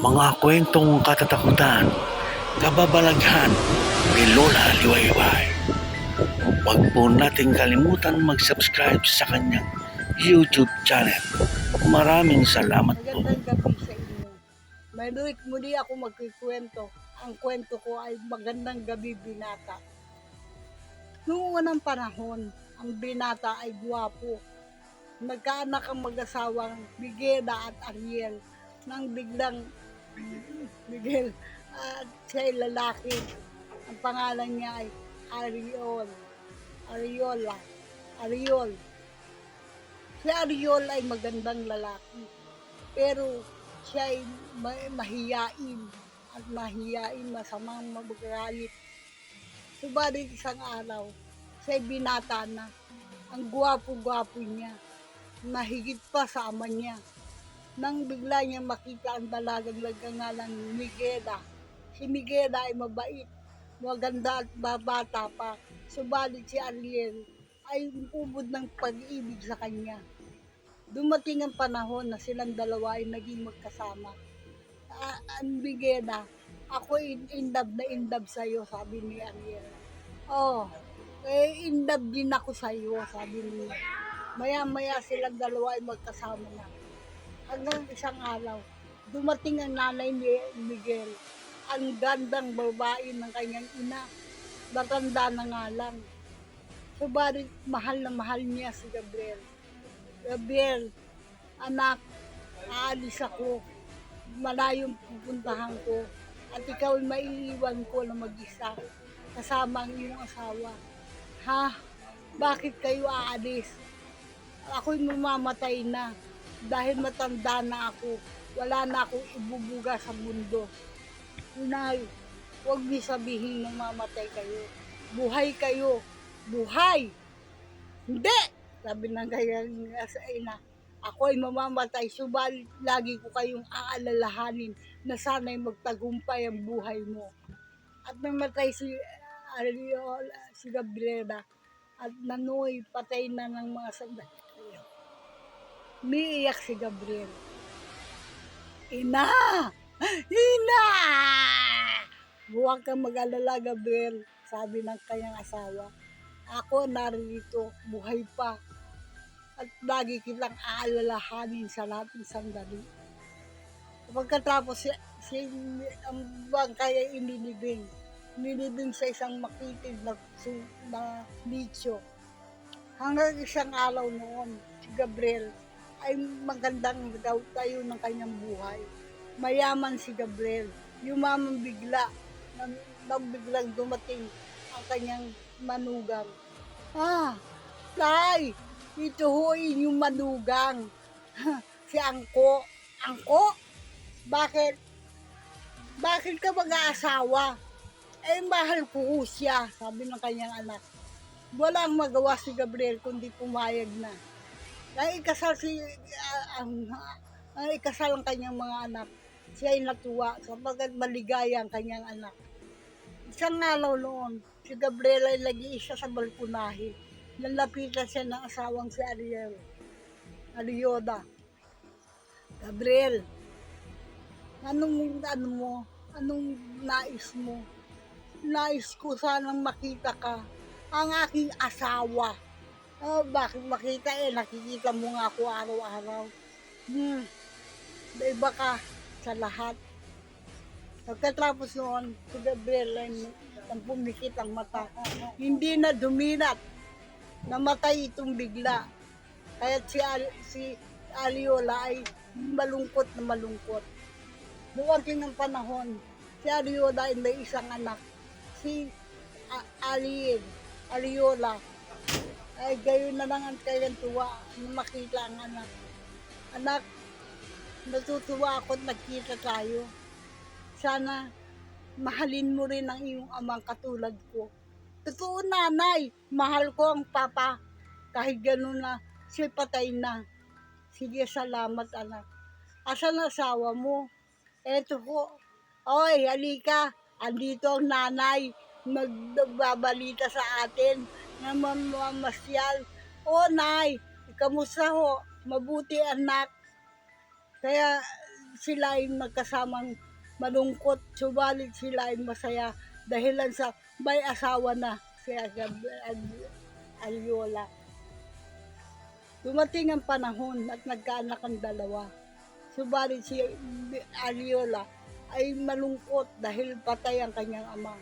mga kwentong katatakutan, kababalaghan ni Lola Liwayway. Huwag po nating kalimutan mag-subscribe sa kanyang YouTube channel. Maraming salamat po. Magandang gabi sa inyo. Muli ako magkikwento. Ang kwento ko ay magandang gabi binata. Noong unang panahon, ang binata ay gwapo. Nagkaanak ang mag-asawang Bigeda at Ariel nang biglang Miguel at siya ay lalaki. Ang pangalan niya ay Ariol. Si Ariol ay magandang lalaki. Pero siya ay mahiyain, masamang magalit. Subalit isang araw, siya ay binata na. Ang gwapo-gwapo niya, mahigit pa sa ama niya. Nang bigla niya makita ang dalagang nagngangalang Miguela. Si Miguela ay mabait, maganda at babata pa. Subalit si Ariel ay ubod ng pag-ibig sa kanya. Dumating ang panahon na silang dalawa ay naging magkasama. Ang Miguela, ako in love sa'yo, sabi ni Ariel. Oh, in love din ako sa'yo, sabi niya. Maya-maya silang dalawa ay magkasama na. Hanggang isang araw, dumating ang nanay ni Miguel. Ang gandang babae ng kanyang ina. Matanda na nga lang. Subalit mahal na mahal niya si Gabriel. Gabriel, anak, aalis ako. Malayong pupuntahan ko. At ikaw ay maiiwan ko na mag-isa. Kasama ang iyong asawa. Ha? Bakit kayo aalis? Ako'y mamamatay na. Dahil matanda na ako. Wala na akong ibubuga sa mundo. Inay, huwag niyo sabihin na mamatay kayo. Buhay kayo. Buhay! Hindi! Sabi ng kanyang ina, ako ay mamamatay, subalit lagi ko kayong aalalahanin na sana'y magtagumpay ang buhay mo. At namatay si Gabriela at nanoy patay na ng mga sandali. Umiiyak si Gabriel. Ina! Ina! Huwag kang mag-alala, Gabriel, sabi ng kanyang asawa. Ako narito, buhay pa. At lagi kitang aalalahanin sa lahat ng sandali. Pagkatapos, ang bangkay ay inilibing sa isang makitid na nicho. Hanggang isang araw noon, si Gabriel ay magandang tayo ng kanyang buhay. Mayaman si Gabriel, yumaman bigla, nang biglang dumating ang kanyang manugang. Tay! Ito ho inyong manugang. Si Angko. Angko? Bakit? Bakit ka mag-aasawa? Mahal ko ho siya, sabi ng kanyang anak. Walang magawa si Gabriel kundi pumayag na. Ikasal ang kanyang mga anak. Siya ay natuwa sapagkat maligaya ang kanyang anak. Isang araw noon, si Gabriel ay nag-iisa sa balkonahe. Nalapitan siya ng asawang si Arioda. Gabriel, anong nais mo? Nais ko sanang makita ka, ang aking asawa. Bakit makita nakikita mo nga ako araw-araw. Iba ka sa lahat. Pagkatapos noon, si Gabriel ay pumikit ang mata. Hindi na duminat. Namatay itong bigla. Kaya si Ariola ay malungkot na malungkot. Dumating ng panahon, si Ariola ay may isang anak. Si Ariola ay gayon na lang ang kanyang tuwa na makita ang anak. Anak, natutuwa ako at nagkita tayo. Sana mahalin mo rin ang iyong amang katulad ko. Totoo, nanay, mahal ko ang papa. Kahit gano'n na, siya patay na. Sige, salamat, anak. Asan ang asawa mo? Eto ko. Oy, halika. Andito ang nanay. Magbabalita sa atin na mamasyal. Nay, kamusta ho? Mabuti, anak. Kaya sila ay magkasamang malungkot, subalit sila ay masaya dahilan sa may asawa na si Ariola. Dumating ang panahon at nagkaanak ang dalawa. Subalit si Ariola ay malungkot dahil patay ang kanyang ama.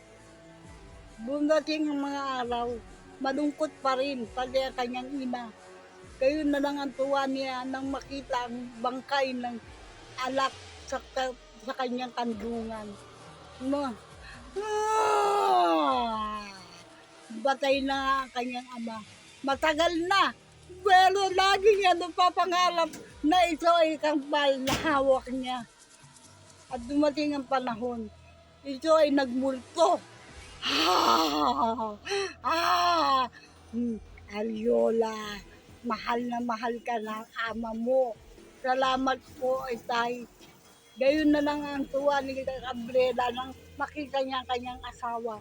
Dumating ang mga araw, malungkot pa rin pati ang kanyang ina. Gayon na lang ang tuwa niya nang makita ang bangkay ng anak sa kanyang kandungan. No. Batay na ang kanyang ama. Matagal na. Pero lagi niya napapangarap na ito ay kambal na hawak niya. At dumating ang panahon, ito ay nagmulto. Ariola, mahal na mahal ka ng ama mo. Salamat po, Itay. Gayon na lang ang tuwa ni Cabrera nang makita niya ang kanyang asawa.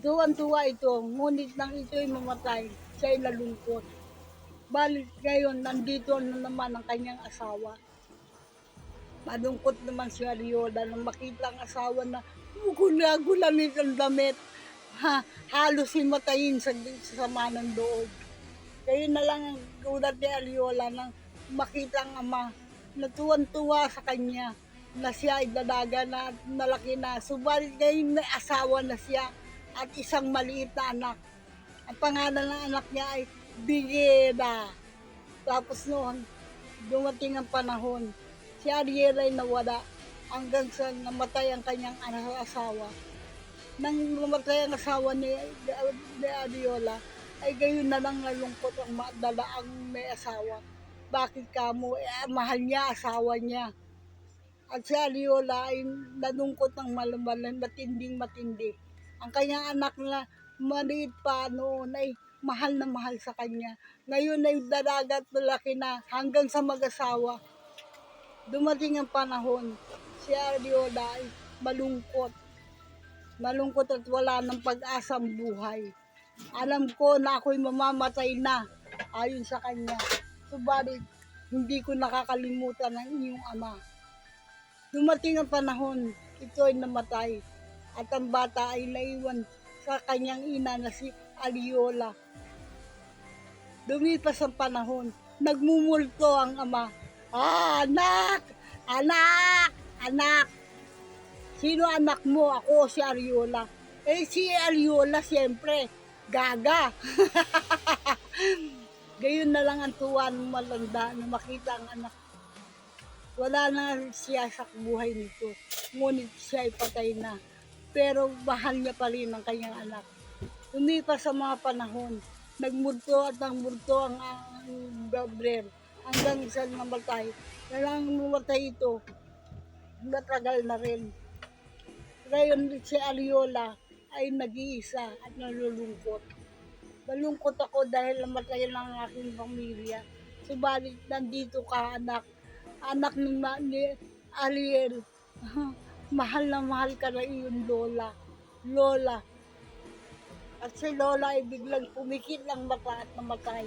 Tuwan-tuwa ito, ngunit nang ito'y mamatay, siya'y nalungkot. Balik ngayon, nandito na naman ang kanyang asawa. Malungkot naman si Ariola nang makita ang asawa na gula-gulanit ang damit. Halos himatayin sa sama ng loob. Kaya na lang ang gulat ni Ariola nang makita ang ama na tuwan-tuwa sa kanya na siya ay dalaga na nalaki na. Subalit ngayon may asawa na siya at isang maliit na anak. Ang pangalan ng anak niya ay Bigeda. Tapos noon, dumating ang panahon, si Ariel ay nawala hanggang sa namatay ang kanyang asawa. Nang namatay ang asawa ni Ariola, ay gayon na lang nalungkot ang ang may asawa. Bakit kamo? Mahal niya asawa niya. At si Ariola ay nalungkot ng matinding matindi. Ang kanyang anak na maliit pa noon ay mahal na mahal sa kanya. Ngayon ay dalaga at malaki na hanggang sa mag-asawa. Dumating ang panahon, si Ariola ay malungkot. Malungkot at wala ng pag-asang buhay. Alam ko na ako'y mamamatay na ayon sa kanya. Subalit, hindi ko nakakalimutan ang iyong ama. Dumating ang panahon, ito ay namatay. At ang bata ay naiwan sa kanyang ina na si Ariola. Lumipas ang panahon, nagmumulto ang ama. Anak! Anak! Anak! Sino anak mo? Ako, si Ariola. Si Ariola, siyempre, gaga. Gayon na lang ang tuwa ng malanda na makita ang anak. Wala na siya sa buhay nito. Ngunit siya ay patay na. Pero mahal niya pa rin ang kanyang anak. Lumipas sa mga panahon, nagmulto at nagmulto ang Gabriel hanggang sa namatay. Nalang namatay ito, matagal na rin. Ngayon si Ariola ay nag-iisa at nalulungkot. Malungkot ako dahil namatay lang ang aking pamilya. Subalit nandito ka anak ni Ariel. Mahal na mahal ka na iyong Lola. At si Lola ay biglang pumikit ng mata at namatay.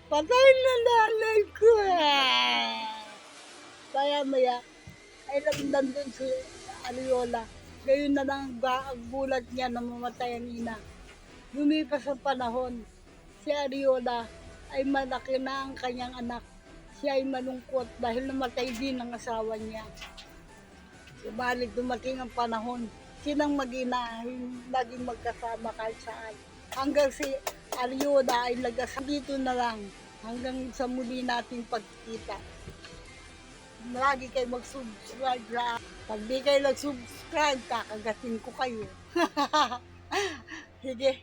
Patay na nanay ko. Kaya maya ay nandun si Ariola. Gayon na lang ang gulat niya na mamatay ang ina. Lumipas ang panahon, si Ariola ay malaki na ang kanyang anak. Siya ay malungkot dahil namatay din ang asawa niya. Subalit dumating ang panahon, silang mag-ina ay naging magkasama kahit saan. Hanggang si Ariola ay nag-asama dito na lang hanggang sa muli nating pagkita. Lagi kayo mag-subscribe na. Pag di kayo nag-subscribe, kakagatin ko kayo. Sige.